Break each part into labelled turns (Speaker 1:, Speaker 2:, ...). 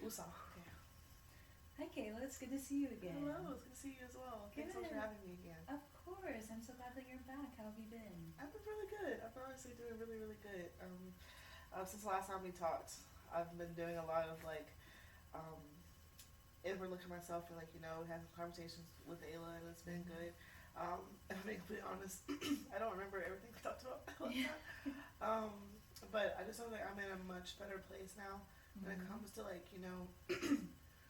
Speaker 1: Usa. Okay.
Speaker 2: Hi, Kayla. It's good to see you again.
Speaker 1: Hello, it's good to see you as well.
Speaker 2: Good.
Speaker 1: Thanks so much for having me again.
Speaker 2: Of course. I'm so glad that you're back. How have you been?
Speaker 1: I've been really good. I've been honestly doing really, really good. Since the last time we talked, I've been doing a lot of like um, inward looking at myself and like having conversations with Ayla, and it's been
Speaker 2: Mm-hmm.
Speaker 1: good. If I'm being completely honest, I don't remember everything we talked about last
Speaker 2: Yeah.
Speaker 1: time. Um, but I just feel like I'm in a much better place now when it
Speaker 2: Mm-hmm.
Speaker 1: comes to like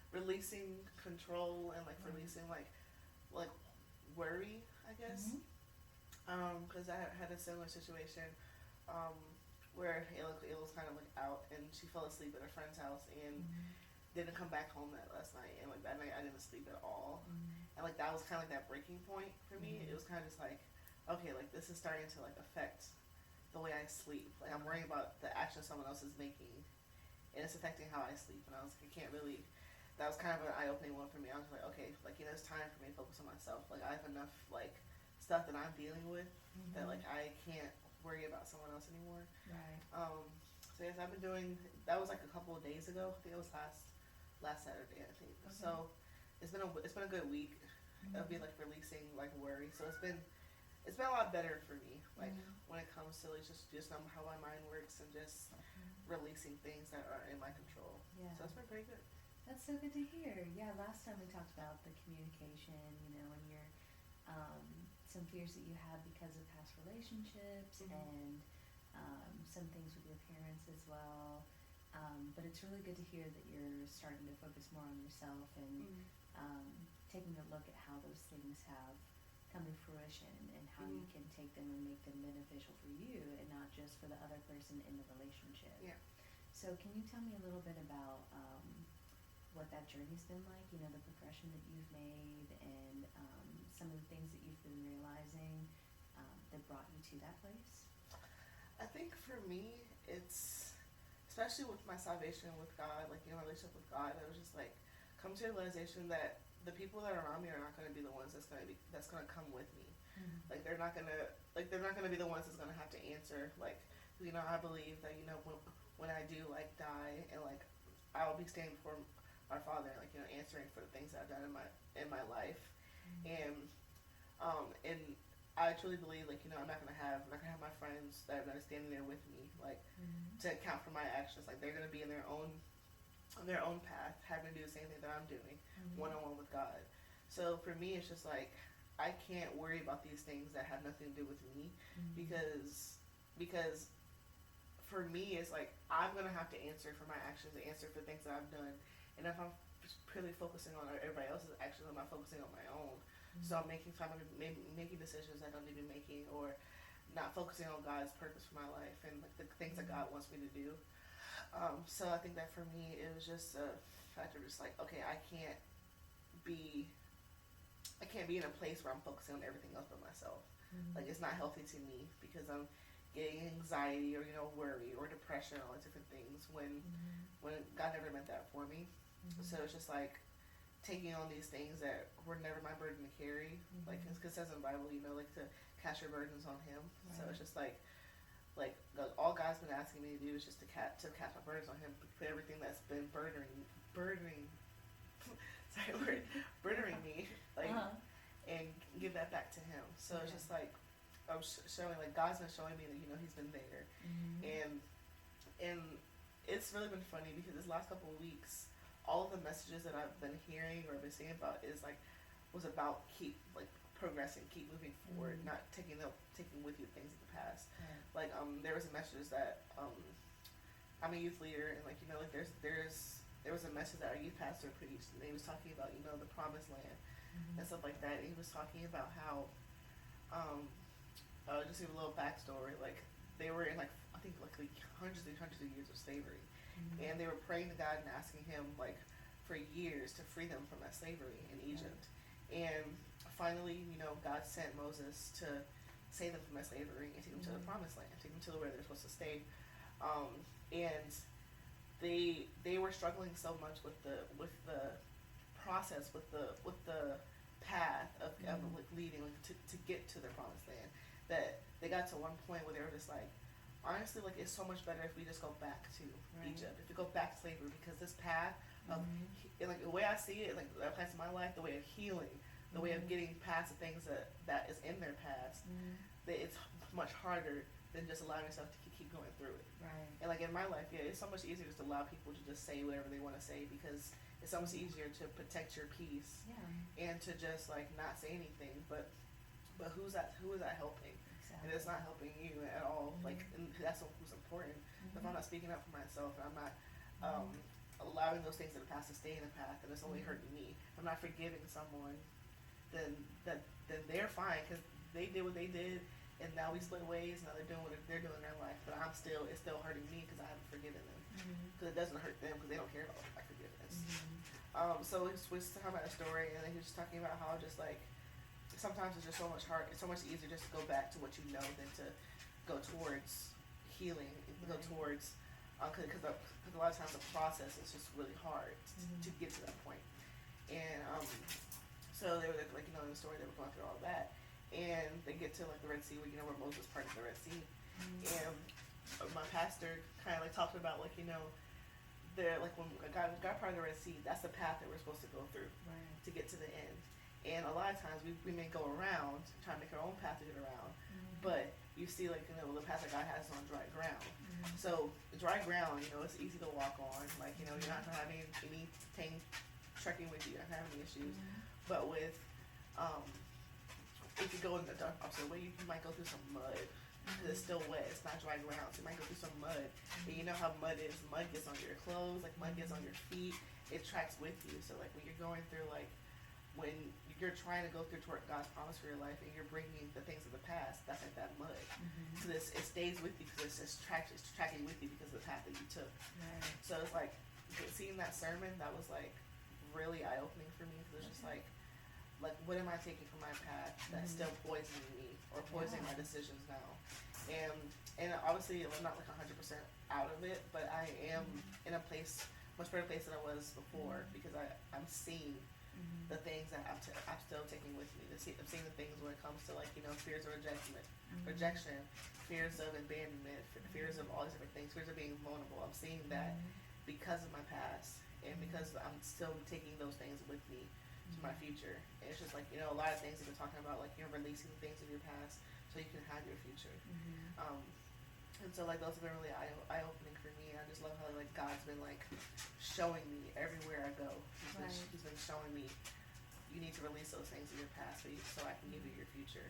Speaker 1: releasing control and like
Speaker 2: Right.
Speaker 1: releasing like worry, I guess.
Speaker 2: Mm-hmm.
Speaker 1: Because I had a similar situation um, where Ayla was kind of like out and she fell asleep at a friend's house and
Speaker 2: Mm-hmm.
Speaker 1: didn't come back home that last night, and like that night I didn't sleep at all,
Speaker 2: Mm-hmm.
Speaker 1: and like that was kind of like that breaking point for me. It
Speaker 2: Mm-hmm.
Speaker 1: was kind of just like, okay, like this is starting to like affect the way I sleep. Like I'm worrying about the action someone else is making, and it's affecting how I sleep. And I was like, I can't really. That was kind of an eye opening one for me. I was like, okay, like it's time for me to focus on myself. Like I have enough like stuff that I'm dealing with that
Speaker 2: Mm-hmm.
Speaker 1: like I can't worry about someone else anymore.
Speaker 2: Right.
Speaker 1: Um, so yes, I've been doing. That was like a couple of days ago. I think it was last Saturday, I think.
Speaker 2: Okay.
Speaker 1: So it's been a good week of
Speaker 2: Mm-hmm.
Speaker 1: me like releasing like worry. So it's been a lot better for me. Like
Speaker 2: Mm-hmm.
Speaker 1: when it comes to like just how my mind works and just
Speaker 2: Mm-hmm.
Speaker 1: releasing things that are in my control.
Speaker 2: Yeah.
Speaker 1: So it's been pretty good.
Speaker 2: That's so good to hear. Yeah, last time we talked about the communication, and your some fears that you had because of past relationships
Speaker 1: Mm-hmm.
Speaker 2: and some things with your parents as well. But it's really good to hear that you're starting to focus more on yourself and
Speaker 1: Mm-hmm.
Speaker 2: um, taking a look at how those things have come to fruition and how you
Speaker 1: Mm-hmm.
Speaker 2: can take them and make them beneficial for you and not just for the other person in the relationship.
Speaker 1: Yeah.
Speaker 2: So, can you tell me a little bit about what that journey's been like? The progression that you've made and some of the things that you've been realizing that brought you to that place?
Speaker 1: I think for me, it's especially with my salvation with God, like my relationship with God. I was just like come to a realization that the people that are around me are not going to be the ones that's going to come with me.
Speaker 2: Mm-hmm.
Speaker 1: Like they're not gonna be the ones that's gonna have to answer. Like I believe that when I do like die and like I will be standing before our Father, like answering for the things that I've done in my life,
Speaker 2: Mm-hmm.
Speaker 1: and I truly believe like I'm not gonna have my friends that are standing there with me like
Speaker 2: Mm-hmm.
Speaker 1: to account for my actions. Like they're gonna be in their own path, having to do the same thing that I'm doing,
Speaker 2: Mm-hmm.
Speaker 1: one on one with God. So for me, it's just like I can't worry about these things that have nothing to do with me,
Speaker 2: Mm-hmm.
Speaker 1: because for me, it's like I'm gonna have to answer for my actions, answer for things that I've done, and if I'm purely focusing on everybody else's actions, I'm not focusing on my own. So I'm
Speaker 2: Mm-hmm.
Speaker 1: making decisions I don't need to be making, or not focusing on God's purpose for my life and like the things that
Speaker 2: Mm-hmm.
Speaker 1: God wants me to do. So I think that for me, it was just a factor, just like okay, be I can't be in a place where I'm focusing on everything else but myself.
Speaker 2: Mm-hmm.
Speaker 1: Like it's not healthy to me because I'm getting anxiety or worry or depression, all these different things
Speaker 2: Mm-hmm.
Speaker 1: when God never meant that for me.
Speaker 2: Mm-hmm.
Speaker 1: So it's just like taking on these things that were never my burden to carry. Like
Speaker 2: Mm-hmm.
Speaker 1: because it says in the Bible, like to cast your burdens on Him. So
Speaker 2: Right.
Speaker 1: it's just like all God's been asking me to do is just to cast my burdens on Him, put everything that's been burdening sorry word burdening me like
Speaker 2: Uh-huh.
Speaker 1: and give that back to Him. So it's
Speaker 2: Okay.
Speaker 1: just like I'm showing like God's been showing me that He's been there,
Speaker 2: Mm-hmm.
Speaker 1: and it's really been funny because this last couple of weeks, all of the messages that I've been hearing or been seeing about is like was about keep like progressing, keep moving forward,
Speaker 2: Mm-hmm.
Speaker 1: not taking with you things of the past.
Speaker 2: Right.
Speaker 1: Like there was a message that I'm a youth leader and like like there was a message that our youth pastor preached and he was talking about the promised land
Speaker 2: Mm-hmm.
Speaker 1: and stuff like that. And he was talking about how um, just give a little backstory. Like they were in like I think like hundreds and hundreds of years of slavery,
Speaker 2: Mm-hmm.
Speaker 1: and they were praying to God and asking Him like for years to free them from that slavery in
Speaker 2: Right.
Speaker 1: Egypt. And finally, God sent Moses to save them from that slavery and take them to the
Speaker 2: Mm-hmm.
Speaker 1: promised land, take them to where they're supposed to stay. And they were struggling so much with the process with the path of
Speaker 2: Mm-hmm.
Speaker 1: like leading like to get to the promised land that they got to one point where they were just like honestly like it's so much better if we just go back to
Speaker 2: Right.
Speaker 1: Egypt, if we go back to slavery, because this path of like the way I see it, like that applies to my life, the way of healing, the way of getting past the things that is in their past. That it's much harder than just allowing yourself to keep going through it.
Speaker 2: Right.
Speaker 1: And like in my life, yeah, it's so much easier just to allow people to just say whatever they want to say, because it's so much easier to protect your peace
Speaker 2: Yeah.
Speaker 1: and to just like not say anything. But who is that helping?
Speaker 2: Exactly.
Speaker 1: And it's not helping you at all. Like, and that's what's important. If I'm not speaking up for myself, and I'm not allowing those things in the past to stay in the past, and it's only hurting me. If I'm not forgiving someone, then they're fine because they did what they did, and now we split ways. Now they're doing what they're doing in their life, but it's still hurting me because I haven't forgiven them. Because it doesn't hurt them because they don't care about my forgiveness. So we was talking about a story, and he was just talking about how just like sometimes it's just so much hard. It's so much easier just to go back to what you know than to go towards healing, go towards because a lot of times the process is just really hard to get to that point. And so they were like in the story they were going through all of that, and they get to like the Red Sea, where where Moses parted the Red Sea, and my pastor kind of like talked about like they're like when God parted the Red Sea, that's the path that we're supposed to go through to get to the end. And a lot of times we may go around, try to make our own path to get around, but you see like the path that God has is on dry ground. So dry ground, it's easy to walk on. Like you're not gonna have anything trekking with you. You're not gonna have any issues. But with if you go in the opposite way, you might go through some mud. Because it's still wet, it's not dry ground, so you might go through some mud. And you know how mud is. Mud gets on your clothes, like mud gets on your feet. It tracks with you. So like when you're going through like when you're trying to go through toward God's promise for your life, and you're bringing the things of the past, that's like that mud. So it stays with you because it's tracking with you because of the path that you took. So it's like seeing that sermon, that was like really eye opening for me, because it's just like what am I taking from my path that's still poisoning me or poisoning my decisions now? And obviously I'm not like 100% out of it, but I am in a much better place than I was before, because I'm seeing the things that I'm still taking with me. I'm seeing the things when it comes to like fears of rejection, fears of abandonment, fears of all these different things, fears of being vulnerable. I'm seeing that because of my past, and because I'm still taking those things with me to my future. And it's just like a lot of things that we're talking about, like releasing the things of your past so you can have your future. And so like those have been really eye opening for me. I just love how like God's been like showing me everywhere I go. He's been showing me you need to release those things in your past so I can give you your future.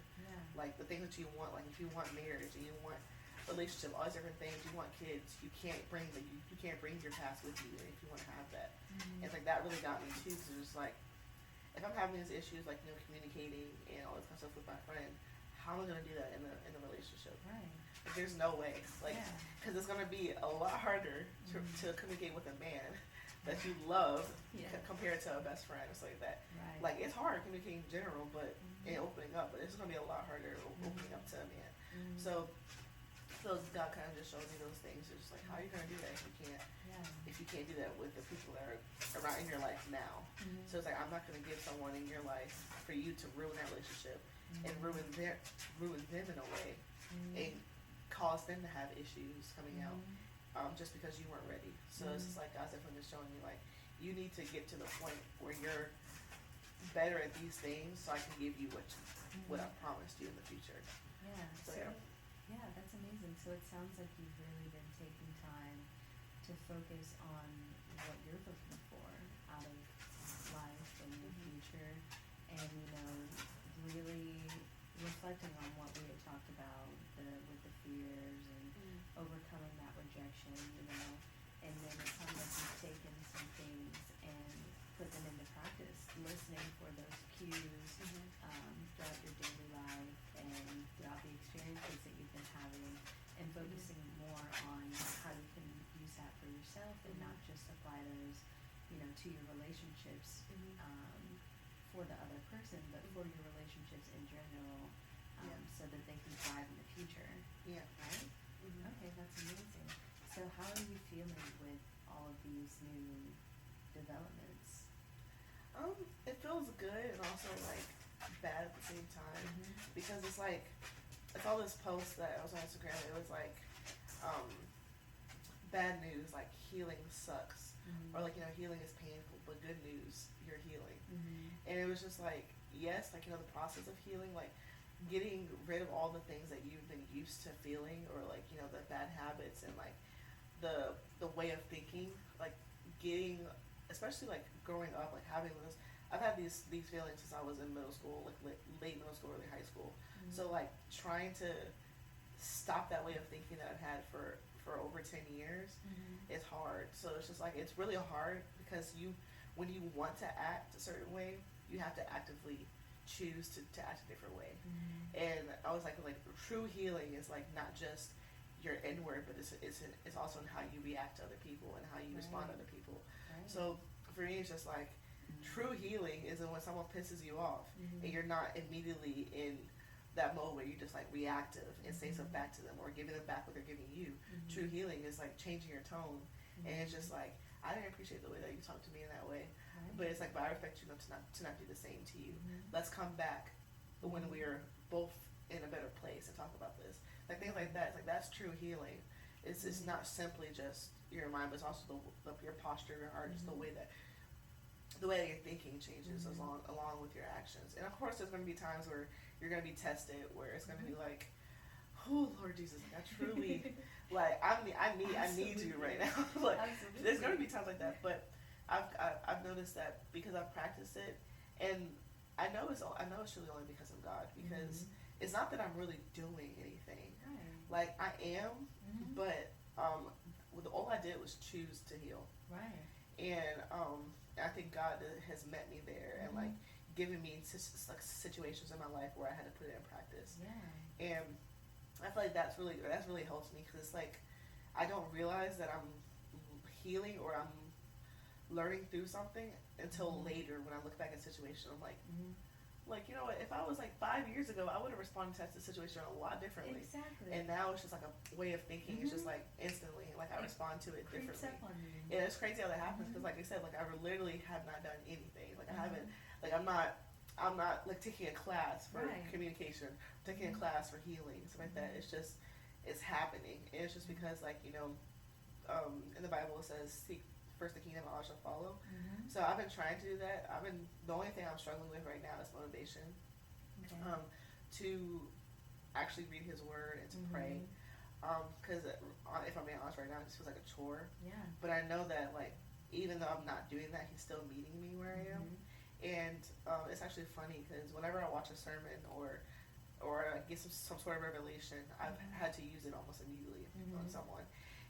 Speaker 1: Like the things that you want, like if you want marriage and you want relationship, all these different things, you want kids, you can't bring your past with you if you want to have that. And like that really got me too, because it's like if I'm having these issues like communicating and all this kind of stuff with my friend, how am I gonna do that in a relationship? Like, there's no way, like, because it's gonna be a lot harder to communicate with a man that you love compared to a best friend or something like that. Like it's hard communicating in general, but and opening up, but it's gonna be a lot harder opening up to a man. So God kind of just showed me those things. It's just like, how are you gonna do that if you can't do that with the people that are around in your life now? So it's like, I'm not gonna give someone in your life for you to ruin that relationship and ruin them in a way, and cause them to have issues coming out just because you weren't ready. So it's just like God's definitely just showing me like you need to get to the point where you're better at these things so I can give you what I promised you in the future. So
Speaker 2: yeah, that's amazing. So it sounds like you've really been taking time to focus on what you're looking for out of life and your future, and really reflecting on what we had talked about with the fears and overcoming that rejection, and then it sounds like you've taken some things and put them into practice, listening for those cues throughout your daily life and throughout the experiences that you've been having, and focusing more on how you can use that for yourself and not just apply those, to your relationships for the other person, but for your relationships in general, so that they can thrive in the future. Right? Okay, that's amazing. So how are you feeling with all of these new developments?
Speaker 1: It feels good and also like bad at the same time, because it's like it's all this post that I was on Instagram. It was like bad news, like healing sucks. or like, healing is painful, but good news, you're healing.
Speaker 2: Mm-hmm.
Speaker 1: And it was just like, yes, like, the process of healing, like getting rid of all the things that you've been used to feeling, or like, the bad habits, and like the way of thinking, like getting, especially like growing up, like having this, I've had these feelings since I was in middle school, like late middle school, early high school.
Speaker 2: Mm-hmm.
Speaker 1: So like trying to stop that way of thinking that I've had for over 10 years
Speaker 2: Mm-hmm.
Speaker 1: is hard. So it's just like, it's really hard, because when you want to act a certain way, you have to actively choose to act a different way.
Speaker 2: Mm-hmm.
Speaker 1: And I was like true healing is like not just your inward, but it's also in how you react to other people and how you respond to other people.
Speaker 2: Right.
Speaker 1: So for me, it's just like, true healing is when someone pisses you off,
Speaker 2: Mm-hmm.
Speaker 1: and you're not immediately in that mode where you're just like reactive and say
Speaker 2: Mm-hmm.
Speaker 1: stuff back to them, or giving them back what they're giving you.
Speaker 2: Mm-hmm.
Speaker 1: True healing is like changing your tone,
Speaker 2: Mm-hmm.
Speaker 1: and it's just like, I didn't appreciate the way that you talked to me in that way,
Speaker 2: Right.
Speaker 1: but it's like, but I respect you enough to not do the same to you.
Speaker 2: Mm-hmm.
Speaker 1: Let's come back when
Speaker 2: Mhm.
Speaker 1: we're both in a better place and talk about this. Like things like that. It's like, that's true healing. It's
Speaker 2: Mhm.
Speaker 1: not simply just your mind, but it's also your posture, your heart, just the
Speaker 2: Mhm.
Speaker 1: way that your thinking changes
Speaker 2: Mhm.
Speaker 1: along with your actions. And of course, there's going to be times where you're going to be tested, where it's going to be like, oh Lord Jesus, I truly like I need you right now. Like,
Speaker 2: Absolutely.
Speaker 1: there's going to be times like that, but I've noticed that because I've practiced it, and I know it's truly only because of God, because
Speaker 2: Mhm.
Speaker 1: it's not that I'm really doing anything.
Speaker 2: Right.
Speaker 1: Like, I am,
Speaker 2: Mhm.
Speaker 1: but all I did was choose to heal.
Speaker 2: Right.
Speaker 1: And I think God has met me there, and
Speaker 2: Mhm.
Speaker 1: like given me like situations in my life where I had to put it in practice.
Speaker 2: Yeah.
Speaker 1: And I feel like that's really helped me, because it's like, I don't realize that I'm healing, or I'm learning through something until
Speaker 2: Mhm.
Speaker 1: later, when I look back at a situation. I'm like,
Speaker 2: Mm-hmm.
Speaker 1: what, if I was like 5 years ago, I would have responded to that situation a lot differently.
Speaker 2: Exactly.
Speaker 1: And now it's just like a way of thinking. It's just
Speaker 2: Mhm.
Speaker 1: like instantly, like I
Speaker 2: It
Speaker 1: respond to it
Speaker 2: Creeps
Speaker 1: differently.
Speaker 2: up on you.
Speaker 1: Yeah, it's crazy how that happens, because
Speaker 2: Mhm.
Speaker 1: like I said, like I literally have not done anything. Like I
Speaker 2: Mhm.
Speaker 1: haven't, like I'm not like taking a class for
Speaker 2: Right.
Speaker 1: communication, taking a
Speaker 2: Mhm.
Speaker 1: class for healing, stuff like that.
Speaker 2: Mhm.
Speaker 1: It's happening. And it's just because, like, in the Bible it says, seek first the kingdom, and all shall follow.
Speaker 2: Mhm.
Speaker 1: So I've been trying to do that. The only thing I'm struggling with right now is motivation,
Speaker 2: Okay.
Speaker 1: to actually read His Word and to pray.
Speaker 2: Mhm.
Speaker 1: Because if I'm being honest right now, it just feels like a chore.
Speaker 2: Yeah.
Speaker 1: But I know that, like, even though I'm not doing that, He's still meeting me where I am.
Speaker 2: Mhm.
Speaker 1: And it's actually funny, because whenever I watch a sermon, or I get some sort of revelation, I've
Speaker 2: Mhm.
Speaker 1: had to use it almost immediately on
Speaker 2: Mhm.
Speaker 1: someone.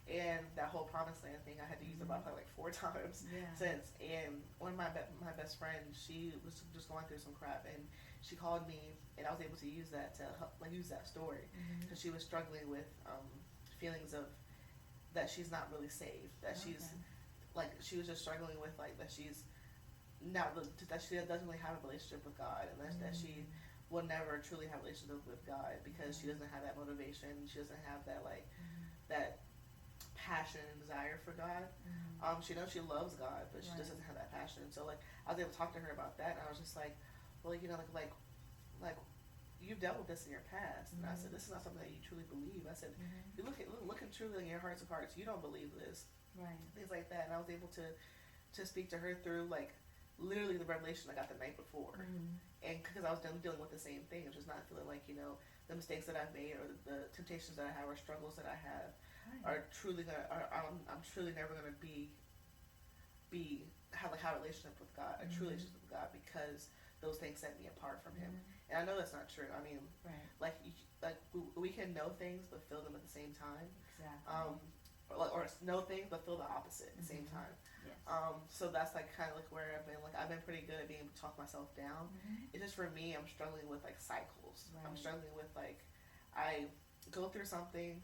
Speaker 1: And that whole promised land thing, I had to use it about probably like 4 times
Speaker 2: Yeah.
Speaker 1: since. And one of my best friends, she was just going through some crap, and she called me, and I was able to use that to help, like, use that story,
Speaker 2: Mhm.
Speaker 1: because she was struggling with feelings of that she's not really saved, that she's
Speaker 2: Okay.
Speaker 1: like, she was just struggling with, like, that she's not really, that she doesn't really have a relationship with God, and that she will never truly have a relationship with God, because she doesn't have that motivation. She doesn't have that, like,
Speaker 2: Mhm.
Speaker 1: that passion and desire for God.
Speaker 2: Mhm.
Speaker 1: She knows she loves God, but she
Speaker 2: Right.
Speaker 1: just doesn't have that passion. So like, I was able to talk to her about that, and I was just like, well, like you've dealt with this in your past. And I said,
Speaker 2: Mhm.
Speaker 1: this is not something that you truly believe. I said,
Speaker 2: Mhm.
Speaker 1: you looking truly in your hearts of hearts, you don't believe this.
Speaker 2: Right.
Speaker 1: Things like that. And I was able to speak to her through, like, literally the revelation I got the night before.
Speaker 2: Mhm.
Speaker 1: And because I was dealing with the same thing, of just not feeling like, the mistakes that I've made, or the temptations that I have, or struggles that I have,
Speaker 2: Right.
Speaker 1: are truly I'm truly never gonna have a relationship with God, a true
Speaker 2: Mhm.
Speaker 1: relationship with God, because those things set me apart from Him.
Speaker 2: Mhm.
Speaker 1: And I know that's not true. I mean,
Speaker 2: Right.
Speaker 1: like we can know things but feel them at the same time,
Speaker 2: Exactly.
Speaker 1: or know things but feel the opposite at the same
Speaker 2: Mhm.
Speaker 1: time.
Speaker 2: Yes.
Speaker 1: So that's like kind of like where I've been. Like, I've been pretty good at being able to talk myself down.
Speaker 2: Mhm.
Speaker 1: It's just, for me, I'm struggling with like cycles. I'm
Speaker 2: Right.
Speaker 1: struggling with, like, I go through something,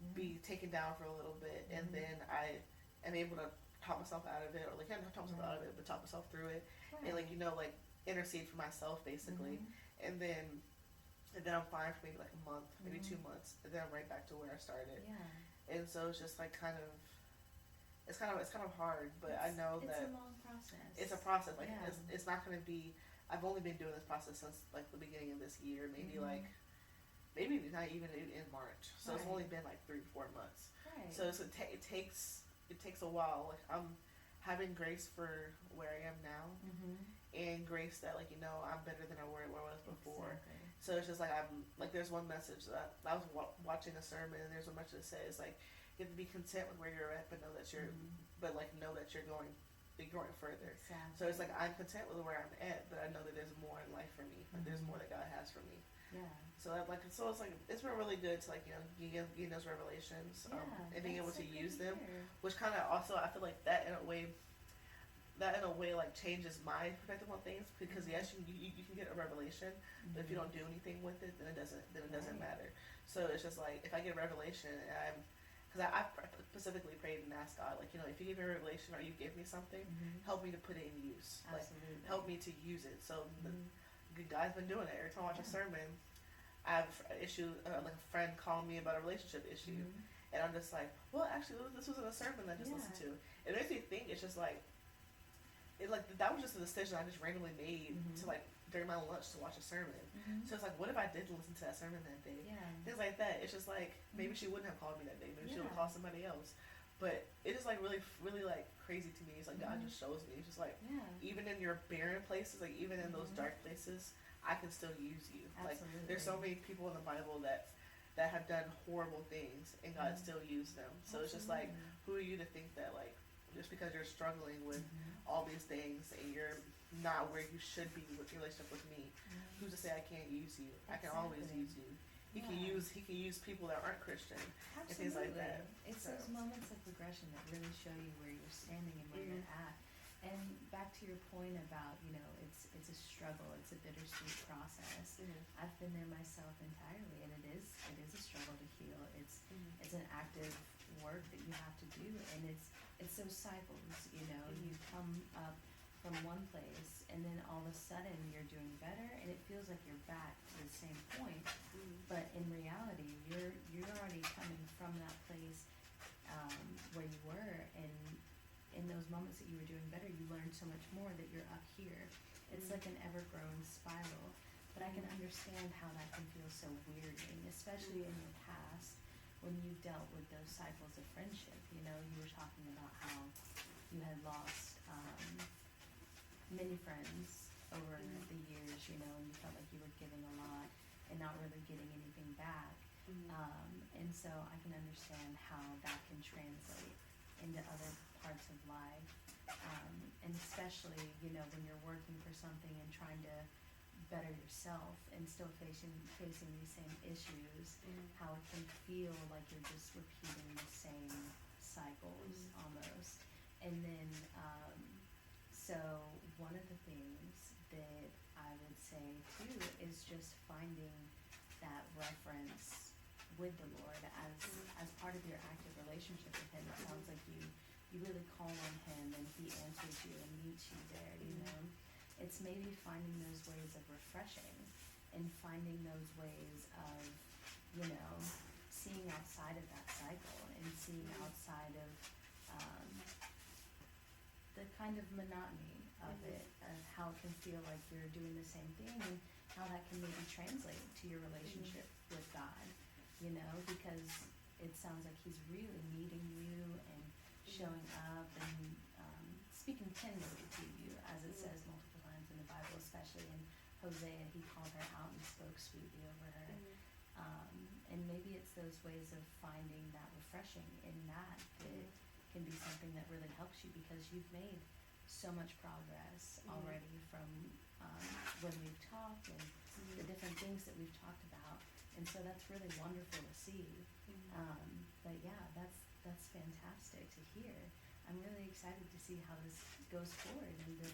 Speaker 2: Mhm.
Speaker 1: be taken down for a little bit, and
Speaker 2: Mhm.
Speaker 1: then I am able to talk myself out of it, or like, not talk myself out of it, but talk myself through it,
Speaker 2: Right.
Speaker 1: and, like, like, intercede for myself, basically.
Speaker 2: Mhm.
Speaker 1: And then I'm fine for maybe like a month, maybe
Speaker 2: Mhm.
Speaker 1: 2 months, and then I'm right back to where I started.
Speaker 2: Yeah.
Speaker 1: And so it's just like it's kind of hard, but I know
Speaker 2: it's
Speaker 1: that
Speaker 2: a long process.
Speaker 1: it's a process. Like,
Speaker 2: Yeah.
Speaker 1: it's not going to be. I've only been doing this process since like the beginning of this year, maybe
Speaker 2: Mhm.
Speaker 1: maybe not even in March. So it's
Speaker 2: Right.
Speaker 1: only been like 3 or 4 months.
Speaker 2: Right.
Speaker 1: So it takes a while. Like, having grace for where I am now,
Speaker 2: Mm-hmm.
Speaker 1: and grace that, like, I'm better than where I was before.
Speaker 2: Exactly.
Speaker 1: So it's just like, I'm like, there's one message that I was watching a sermon, and there's one message that says, like, you have to be content with where you're at, but know that you're,
Speaker 2: Mm-hmm.
Speaker 1: but like know that you're going further.
Speaker 2: Exactly.
Speaker 1: So it's like, I'm content with where I'm at, but I know that there's more in life for me. Like, there's more that God has for me.
Speaker 2: Yeah.
Speaker 1: So that, like, so it's like, it's been really good to, like, getting those revelations,
Speaker 2: Yeah.
Speaker 1: and being able
Speaker 2: that's
Speaker 1: to
Speaker 2: so good
Speaker 1: use
Speaker 2: to
Speaker 1: them,
Speaker 2: hear.
Speaker 1: which kind of also, I feel like that in a way, like, changes my perspective on things, because yes, you can get a revelation, but if you don't do anything with it, then it doesn't
Speaker 2: Right.
Speaker 1: matter. So it's just like, if I get a revelation, and because I specifically prayed and asked God, like, if you give me a revelation or you give me something,
Speaker 2: Mm-hmm.
Speaker 1: help me to put it in use. Like,
Speaker 2: Absolutely.
Speaker 1: help me to use it. So
Speaker 2: Mm-hmm.
Speaker 1: the God's been doing it. Every time I watch a sermon, I have an issue, like a friend calling me about a relationship issue,
Speaker 2: Mm-hmm.
Speaker 1: and I'm just like, well, actually, this was in a sermon I just
Speaker 2: Yeah.
Speaker 1: listened to. It makes me think. It's just like, that was just a decision I just randomly made
Speaker 2: Mhm.
Speaker 1: to, like, during my lunch to watch a sermon.
Speaker 2: Mm-hmm.
Speaker 1: So it's like, what if I didn't listen to that sermon that day?
Speaker 2: Yeah.
Speaker 1: Things like that. It's just like, maybe she wouldn't have called me that day. Maybe she would have
Speaker 2: Yeah.
Speaker 1: called somebody else. But it is, like, really, really, like, crazy to me. It's like, God
Speaker 2: Mhm.
Speaker 1: just shows me. It's just like,
Speaker 2: Yeah.
Speaker 1: even in your barren places, like, even in those
Speaker 2: Mhm.
Speaker 1: dark places, I can still use you. Like,
Speaker 2: Absolutely.
Speaker 1: there's so many people in the Bible that have done horrible things, and God
Speaker 2: Mhm.
Speaker 1: still used them. So it's just like,
Speaker 2: Absolutely.
Speaker 1: who are you to think that, like, just because you're struggling with
Speaker 2: Mhm.
Speaker 1: all these things and you're not where you should be with your relationship with me,
Speaker 2: Mhm.
Speaker 1: who's to say I can't use you? I can always
Speaker 2: Exactly.
Speaker 1: use you. He can
Speaker 2: Yeah.
Speaker 1: use people that aren't Christian and
Speaker 2: Absolutely.
Speaker 1: things like that.
Speaker 2: It's
Speaker 1: So.
Speaker 2: those moments of progression that really show you where you're standing and where
Speaker 1: Mhm.
Speaker 2: you're at. And back to your point about, it's a struggle, it's a bittersweet process.
Speaker 1: Mhm.
Speaker 2: I've been there myself entirely, and it is a struggle to heal.
Speaker 1: Mhm.
Speaker 2: It's an active work that you have to do, and it's those cycles. You come up from one place, and then all of a sudden you're doing better, and it feels like you're back to the same point.
Speaker 1: Mhm.
Speaker 2: But in reality, you're already coming from that place where you were, and in those moments that you were doing better, you learned so much more that you're up here. It's like an ever-growing spiral. But I can understand how that can feel so wearying, especially in your past when you dealt with those cycles of friendship. You were talking about how you had lost many friends over the years, and you felt like you were giving a lot and not really getting anything back. And so I can understand how that can translate into other parts of life. And especially, when you're working for something and trying to better yourself and still facing these same issues, how it can feel like you're just repeating the same cycles almost. And then, so one of the things that I would say too is just finding that reference with the Lord as part of your active relationship with Him. It sounds like you really call on Him and He answers you and meets you there. It's maybe finding those ways of refreshing and finding those ways of seeing outside of that cycle and seeing outside of the kind of monotony of it, of how it can feel like you're doing the same thing, and how that can maybe translate to your relationship with God, because it sounds like He's really meeting you and showing up and speaking tenderly to you, as it says multiple times in the Bible, especially in Hosea. He called her out and spoke sweetly over her. And maybe it's those ways of finding that refreshing in that can be something that really helps you, because you've made so much progress already from when we've talked and the different things that we've talked about. And so that's really wonderful to see. But yeah, that's fantastic to hear. I'm really excited to see how this goes forward, and to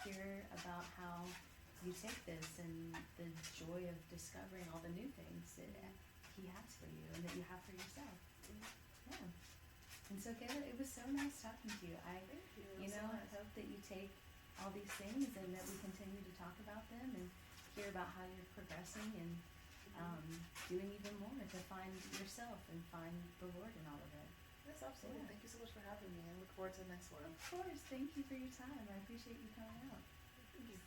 Speaker 2: hear about how you take this and the joy of discovering all the new things that He has for you and that you have for yourself. Yeah. And so Kayla, it was so nice talking to you. I hope that you take all these things and that we continue to talk about them and hear about how you're progressing and doing even more to find yourself and find the Lord in all of it.
Speaker 1: Yes, absolutely.
Speaker 2: Yeah.
Speaker 1: Thank you so much for having me. I look forward to the next one.
Speaker 2: Of course. Thank you for your time. I appreciate you coming out.
Speaker 1: Thank you.